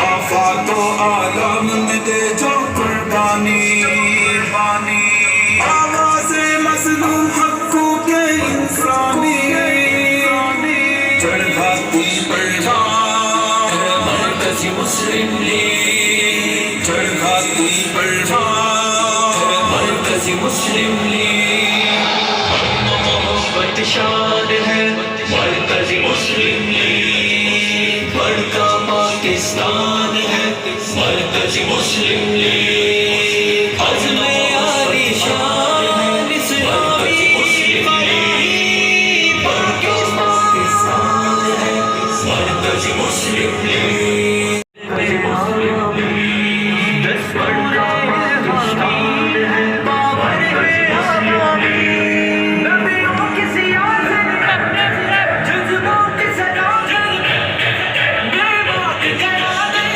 آفات و عالم میں دے جو قربانی، آواز مظلوم حقوں کے انسانی، چڑھا کوئی پروان مرکزی مسلم لیگ، چڑھا کوئی پروان مرکزی مسلم لیگ، محبت شان ہے مرکزی مسلم لیگ، بڑکا پاکستان ہے مرکزی مسلم لیگ، عزم عالی شان اسلامی مسلم لیگ، بڑکا پاکستان ہے مرکزی مسلم لیگ، دس بڑکا پاکستان ہے مرکزی مسلم لیگ، نبیوں کی سیاست جذبوں کی صداقت، بیوہ کی قیادت،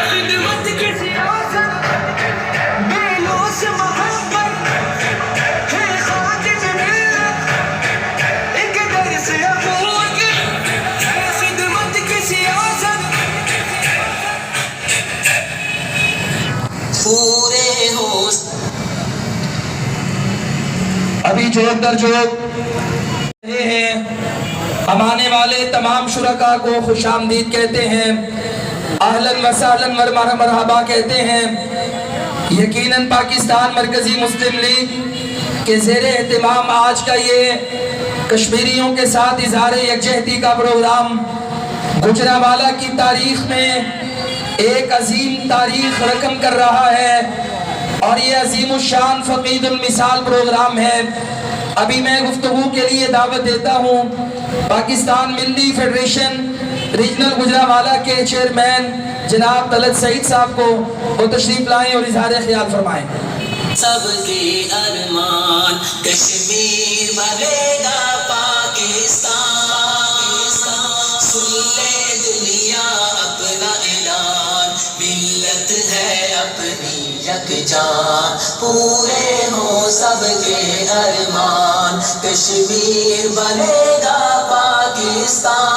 خدمت کی سیاست، بے لوث محبت ہے خادم ملت، ایک درس اخوت ہے خدمت کی سیاست، پورے ہوش ابھی جوک در جوک رہے ہیں، ہم آنے والے تمام شرکاء کو خوش آمدید کہتے ہیں، اہلاً و سہلاً و مرحبا کہتے ہیں۔ یقیناً پاکستان مرکزی مسلم لیگ کے زیر اہتمام آج کا یہ کشمیریوں کے ساتھ اظہار یکجہتی کا پروگرام گجرانوالہ کی تاریخ میں ایک عظیم تاریخ رقم کر رہا ہے، اور یہ عظیم الشان فقید المثال پروگرام ہے۔ ابھی میں گفتگو کے لیے دعوت دیتا ہوں پاکستان ملی فیڈریشن ریجنل گجرانوالہ کے چیئرمین جناب طلعت سعید صاحب کو، وہ تشریف لائیں اور اظہار خیال فرمائیں۔ سب کے ارمان کشمیر بنے گا پاکستان، سن لے دنیا اپنا اعلان، ملت ہے اپنی یکجان، پورے ہوں سب کے ارمان کشمیر بنے گا پاکستان،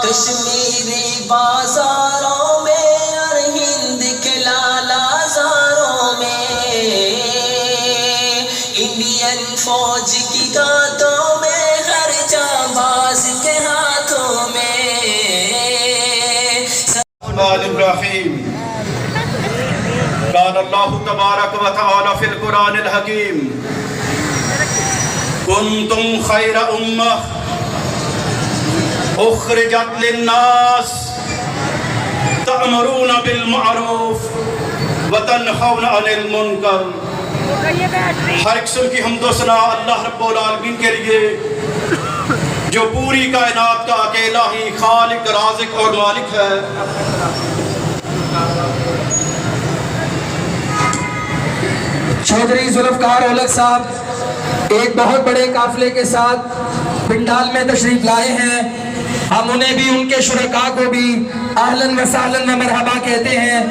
کشمیری بازاروں میں اور ہند کے لالا زاروں میں، انڈین فوج کی گاتوں میں ہر جانباز کے ہاتھوں میں۔ الرحمن الرحیم، قال اللہ تبارک و تعالی فی القرآن الحکیم، کنتم خیر امہ اخرجت للناس تأمرون بالمعروف وتنہون عن المنکر۔ ہر قسم کی حمد و ثنا اللہ رب العالمین کے لیے جو پوری کائنات کا اکیلا ہی خالق، رازق اور مالک ہے۔ چودھری ذوالفقار اولک صاحب ایک بہت بڑے قافلے کے ساتھ پنڈال میں تشریف لائے ہیں، ہم انہیں بھی ان کے شرکاء کو بھی اہلاً و سہلاً و مرحبا کہتے ہیں۔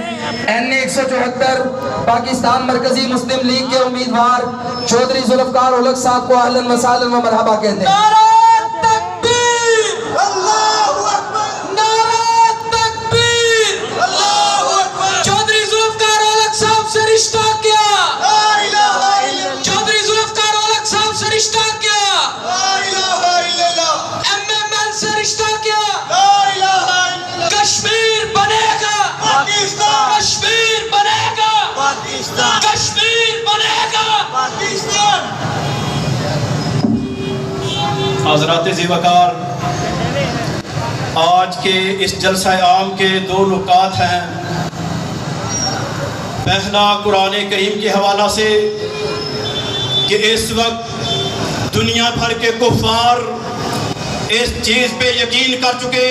N174 پاکستان مرکزی مسلم لیگ کے امیدوار چودھری ذوالفقار اولک صاحب کو اہلاً و سہلاً و مرحبا کہتے ہیں۔ حضرات ذی وقار، آج کے اس جلسہ عام کے دو نکات ہیں۔ پہلا قرآن کریم کے حوالہ سے کہ اس وقت دنیا بھر کے کفار اس چیز پہ یقین کر چکے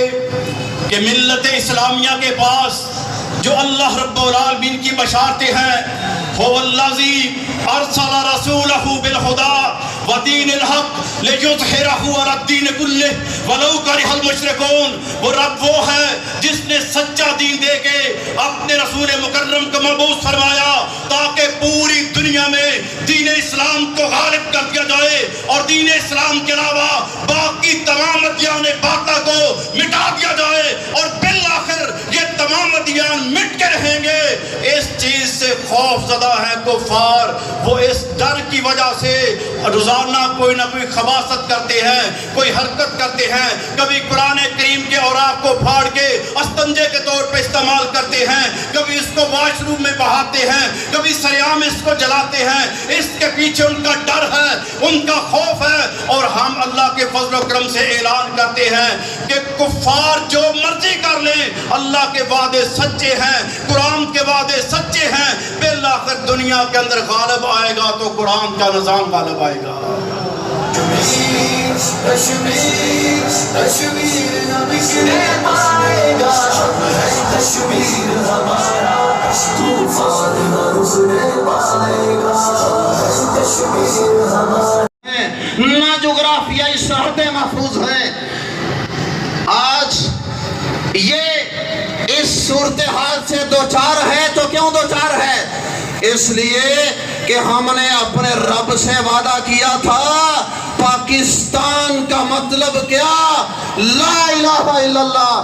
کہ ملت اسلامیہ کے پاس جو اللہ رب العالمین کی بشارتیں ہیں، هو الذی ارسل رسولہ بالہدی ودین الحق لیظہرہ علی الدین کلہ ولو کرہ المشرکون۔ وہ رب وہ ہے جس نے سچا دین دے کے اپنے رسول مکرم کو مبعوث فرمایا تاکہ پوری دنیا میں دین اسلام کو غالب کر دیا جائے، اور دین اسلام کے علاوہ باقی تمام ادیان باطلہ کو مٹا دیا جائے اور بالآخر یہ تمام ادیان مٹ کے رہیں گے. اس چیز سے خوف زدہ ہے کفار. وہ اس ڈر کی وجہ سے روزانہ کوئی نہ کوئی خباثت کرتے ہیں, کوئی حرکت کرتے ہیں. کبھی قرآن کریم کے اوراق کو پھاڑ کے استنجے کے طور پہ استعمال کرتے ہیں, کبھی اس کو واش روم میں بہاتے ہیں, کبھی سریام اس کو جلاتے ہیں. اس کے پیچھے ان کا ڈر ہے, ان کا خوف ہے. اور ہم اللہ کے فضل و کرم سے اعلان کرتے ہیں کہ کفار جو مرضی کر لیں, اللہ کے وعدے سچے ہیں, قرآن کے وعدے سچے ہیں. بالآخر دنیا کے اندر غالب آئے گا تو قرآن کا نظام غالب آئے گا. نہ جغرافیائی سرحدیں محفوظ ہیں. آج یہ اس صورتحال سے دوچار ہے تو کیوں دوچار ہے؟ اس لیے کہ ہم نے اپنے رب سے وعدہ کیا تھا پاکستان کا مطلب کیا؟ لا الہ الا اللہ.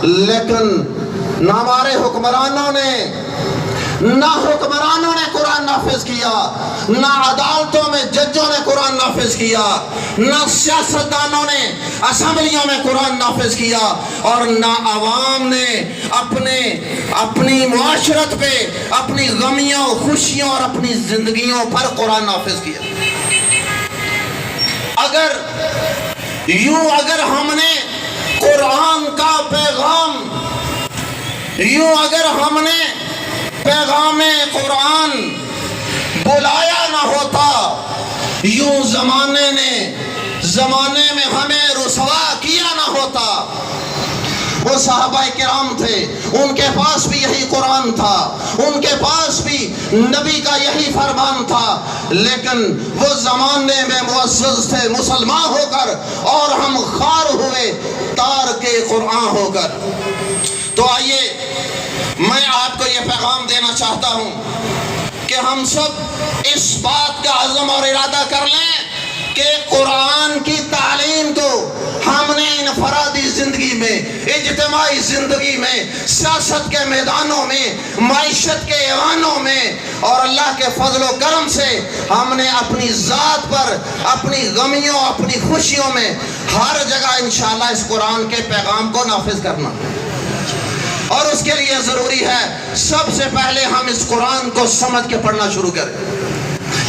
لیکن نہ ہمارے حکمرانوں نے قرآن نافذ کیا, نہ عدالتوں میں ججوں نے قرآن نافذ کیا, نہ سیاستدانوں نے اسمبلیوں میں قرآن نافذ کیا, اور نہ عوام نے اپنی معاشرت پہ اپنی غمیوں, خوشیوں اور اپنی زندگیوں پر قرآن نافذ کیا. اگر ہم نے قرآن کا پیغام قرآن بلایا نہ ہوتا, یوں زمانے میں ہمیں رسوا کیا نہ ہوتا. وہ صحابہ کرام تھے, ان کے پاس بھی یہی قرآن تھا, ان کے پاس بھی نبی کا یہی فرمان تھا, لیکن وہ زمانے میں معزز تھے مسلمان ہو کر, اور ہم خار ہوئے تارک قرآن ہو کر. تو آئیے میں آپ کو یہ پیغام دینا چاہتا ہوں کہ ہم سب اس بات کا عزم اور ارادہ کر لیں کہ قرآن کی تعلیم کو ہم نے انفرادی زندگی میں, اجتماعی زندگی میں, سیاست کے میدانوں میں, معیشت کے ایوانوں میں, اور اللہ کے فضل و کرم سے ہم نے اپنی ذات پر, اپنی غمیوں, اپنی خوشیوں میں ہر جگہ انشاءاللہ اس قرآن کے پیغام کو نافذ کرنا. اور اس کے لیے ضروری ہے سب سے پہلے ہم اس قرآن کو سمجھ کے پڑھنا شروع کریں.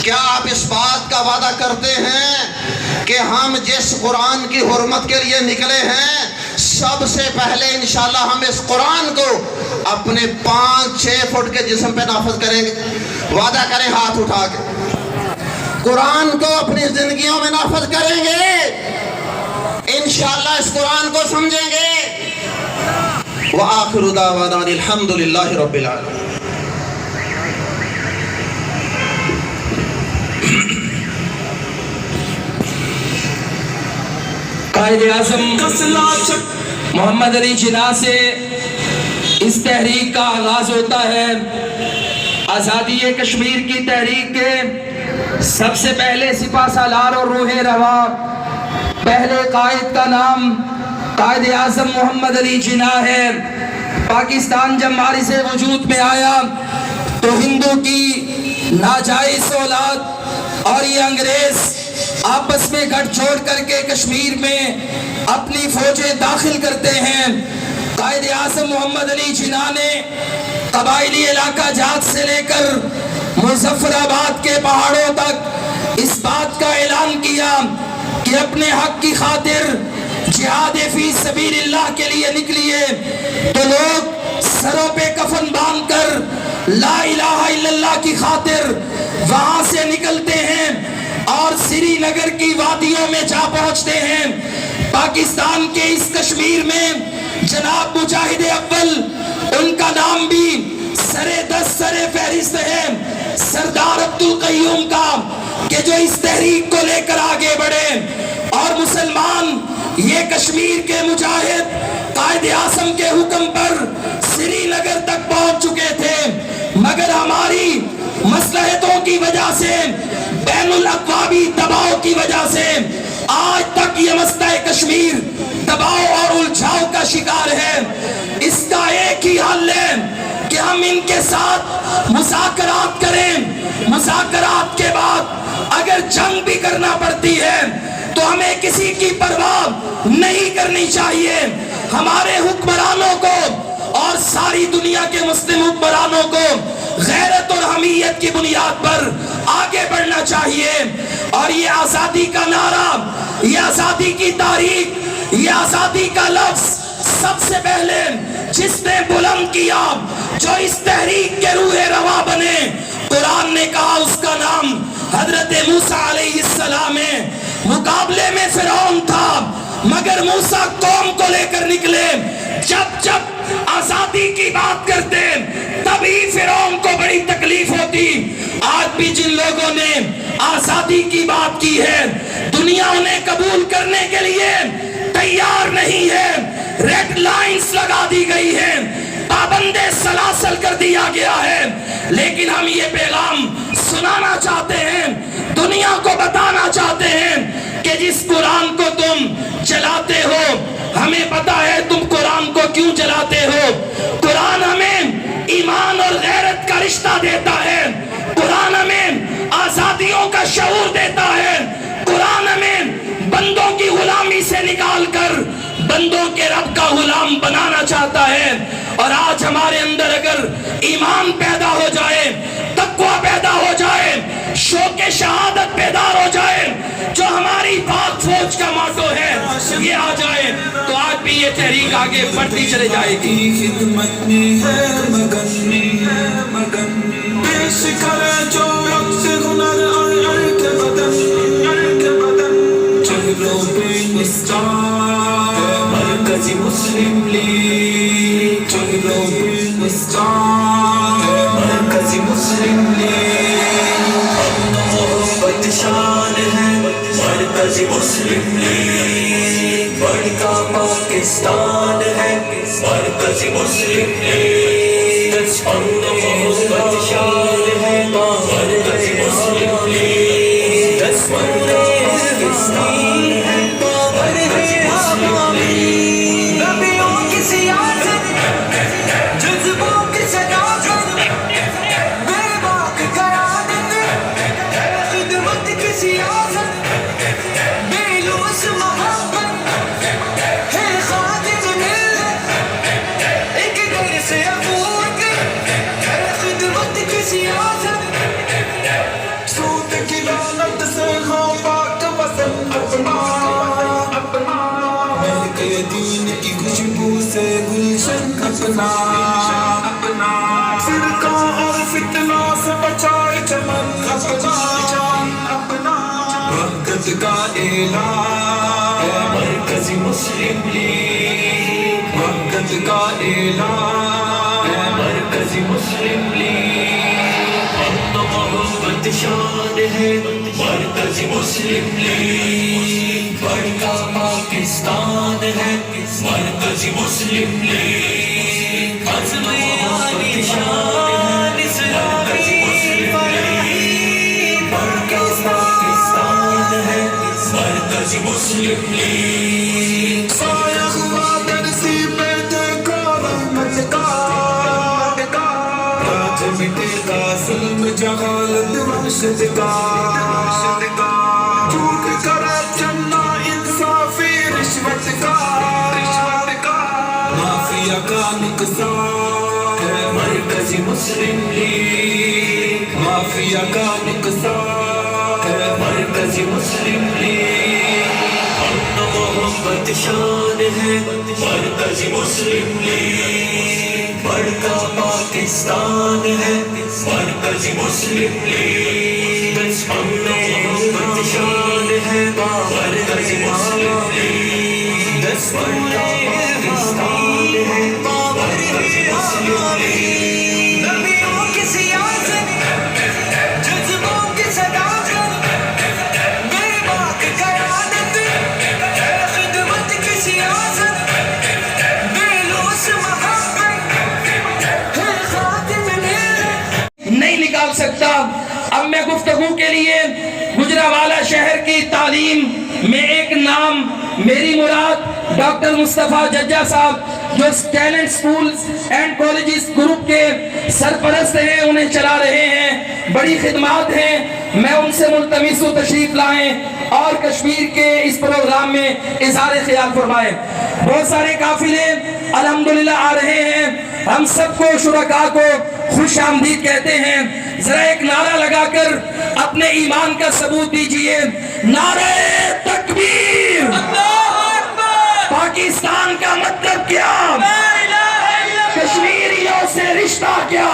کیا آپ اس بات کا وعدہ کرتے ہیں کہ ہم جس قرآن کی حرمت کے لیے نکلے ہیں, سب سے پہلے انشاءاللہ ہم اس قرآن کو اپنے 5-6 فٹ کے جسم پہ نافذ کریں گے؟ وعدہ کریں ہاتھ اٹھا کے. قرآن کو اپنی زندگیوں میں نافذ کریں گے, انشاءاللہ اس قرآن کو سمجھیں گے. وآخر دعوانا الحمدللہ رب العالمین. قائد اعظم محمد علی جناح سے اس تحریک کا آغاز ہوتا ہے. آزادی کشمیر کی تحریک کے سب سے پہلے سپہ سالار اور روح رواں پہلے قائد کا نام قائد اعظم محمد علی جناح ہے. پاکستان جب ماری سے وجود میں آیا تو ہندو کی ناجائز اولاد اور یہ انگریز آپس میں گھٹ چھوڑ کر کے کشمیر میں اپنی فوجیں داخل کرتے ہیں. قائد اعظم محمد علی جناح نے قبائلی علاقہ جات سے لے کر مظفر آباد کے پہاڑوں تک اس بات کا اعلان کیا کہ اپنے حق کی خاطر جہاد فی سبیل اللہ کے لیے نکلیے. تو لوگ سروں پہ کفن باندھ کر لا الہ الا اللہ کی خاطر وہاں سے نکلتے ہیں اور سری نگر کی وادیوں میں جا پہنچتے ہیں. پاکستان کے اس کشمیر میں جناب مجاہد اول, ان کا نام بھی سرے 10 سرے فہرست ہے سردار عبدالقیوم کا, کہ جو اس تحریک کو لے کر آگے بڑھے. اور مسلمان یہ کشمیر کے مجاہد قائد اعظم کے حکم پر سری نگر تک پہنچ چکے تھے, مگر ہماری مصلحتوں کی وجہ سے, بین الاقوامی دباؤ کی وجہ سے آج تک یہ مسئلہ کشمیر ساتھ مذاکرات کریں، مذاکرات کے بعد اگر جنگ بھی کرنا پڑتی ہے تو ہمیں کسی کی پرواہ نہیں کرنی چاہیے. ہمارے حکمرانوں کو اور ساری دنیا کے مسلم حکمرانوں کو غیرت اور حمیت کی بنیاد پر آگے بڑھنا چاہیے. اور یہ آزادی کا نعرہ، یہ آزادی کی تاریخ، یہ آزادی کا لفظ سب سے پہلے جس نے بلند کیا، جو اس تحریک کے روح رواں بنے، قرآن نے کہا اس کا نام حضرت موسیٰ علیہ السلام ہے. مقابلے میں فرعون تھا مگر موسیٰ قوم کو لے کر نکلے. جب آزادی کی بات کرتے تبھی فرعون کو بڑی تکلیف ہوتی. آج بھی جن لوگوں نے آزادی کی بات کی ہے دنیا انہیں قبول کرنے کے لیے تیار نہیں ہے. ریڈ لائنز لگا دی گئی ہیں، پابندے سلاسل کر دیا گیا ہے. لیکن ہم یہ پیغام سنانا چاہتے ہیں، دنیا کو بتانا چاہتے ہیں کہ جس قرآن کو تم چلاتے ہو، ہمیں پتا ہے تم قرآن کو کیوں چلاتے ہو. قرآن ہمیں ایمان اور غیرت کا رشتہ دیتا ہے، قرآن ہمیں آزادیوں کا شعور دیتا ہے، قرآن ہمیں بندوں کی غلامی سے نکال کر بندوں کے رب کا غلام بنانا چاہتا ہے. اور آج ہمارے اندر اگر ایمان پیدا ہو جائے، تقویٰ پیدا ہو جائے، شوق شہادت بیدار ہو جائے، جو ہماری پاک فوج کا موٹو ہے یہ آ جائے، تو آج بھی یہ تحریک آگے بڑھتی چلے جائے گی. خدمت میں ہے مگن پیش کرے جو وقت ہنر اور ارک بدن چہروں پہ مسکار مرکزی مسلم لیگ، چہروں پہ مسکار مرکزی مسلم لیگ. محبت شان ہے مرکزی مسلم لیگ، بڑکا پاکستان ہے مرکزی مسلم لیگ. محبت شان ہے مرکزی مسلم لیگ، پاکستان ہے مرکزی مسلم لیگ. نبیوں کی سیاست، جذبوں کی صداقت، بے باک قیادت، خدمت کی سیاست، بے لوث محبت، ہے خادم ملت، ایک در سے اخوت، ہے خدمت کی سیاست. سود کی لعنت سے ہاں پاک وطن اپنا، مہک دین کی خوشبو سے گلشن اپنا، فرقہ اور فتنہ سے بچائے چمن اپنا. وقت کا اعلان ہے مرکزی مسلم لیگ، وقت کا اعلان ہے مرکزی مسلم لیگ. محبت شان ہے مرکزی مسلم لیگ، بڑکا پاکستان ہے مرکزی مسلم لیگ. عزم محبت شان مرکزی مسلم لیگ، بڑکا پاکستان ہے مرکزی مسلم لیگ. سایہ ہوا درسی میں دیکھو رحمت کا، راج مٹے گا ظلم جہالت وحشت کا. جھوٹ کرپشن نا انصافی رشوت کا، مافیا کا نقصان ہے مرکزی مسلم لیگ، مافیا کا نقصان ہے مرکزی مسلم لیگ. محبت شان ہے مرکزی مسلم لیگ، بڑکا پاکستان ہے مرکزی مسلم لیگ. محبت شان ہے مرکزی مسلم لیگ، بڑکا پاکستان ہے مرکزی مسلم لیگ. نبیوں کی سیاست، جذبوں کی صداقت، بے باک قیادت، خدمت کی سیاست، بے لوث محبت، ہے خاتم ملت. نہیں نکال سکتا. اب میں گفتگو کے لیے گجرانوالہ شہر کی تعلیم میں ایک نام میری مراد ڈاکٹر مصطفیٰ ججا صاحب جو talent schools and colleges group کے سرپرست ہیں، انہیں چلا رہے ہیں، بڑی خدمات ہیں، میں ان سے ملتمس و تشریف لائیں اور کشمیر کے اس پروگرام میں اظہار خیال فرمائیں۔ بہت سارے قافلے الحمدللہ آ رہے ہیں، ہم سب کو شرکاء کو خوش آمدید کہتے ہیں۔ ذرا ایک نعرہ لگا کر اپنے ایمان کا ثبوت دیجئے، نعرہ تکبیر! پاکستان کا مطلب کیا؟ کشمیریوں سے رشتہ کیا؟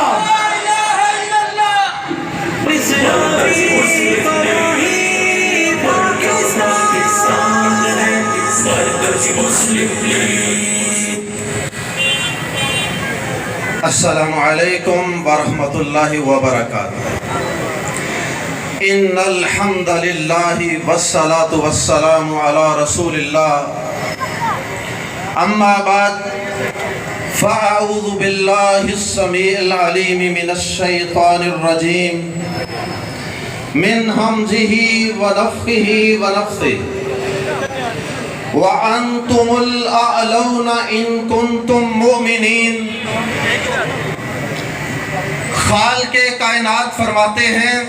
السلام علیکم ورحمۃ اللہ وبرکاتہ۔ ان الحمد للہ والصلاة والسلام علی رسول اللہ، اما بعد فاعوذ باللہ السمیع العلیم من الشیطان الرجیم من ہمزہ ونفخہ ونفثہ وَأَنْتُمُ الْأَعْلَوْنَ إِن كُنْتُم مُؤْمِنِينَ۔ خالق کائنات فرماتے ہیں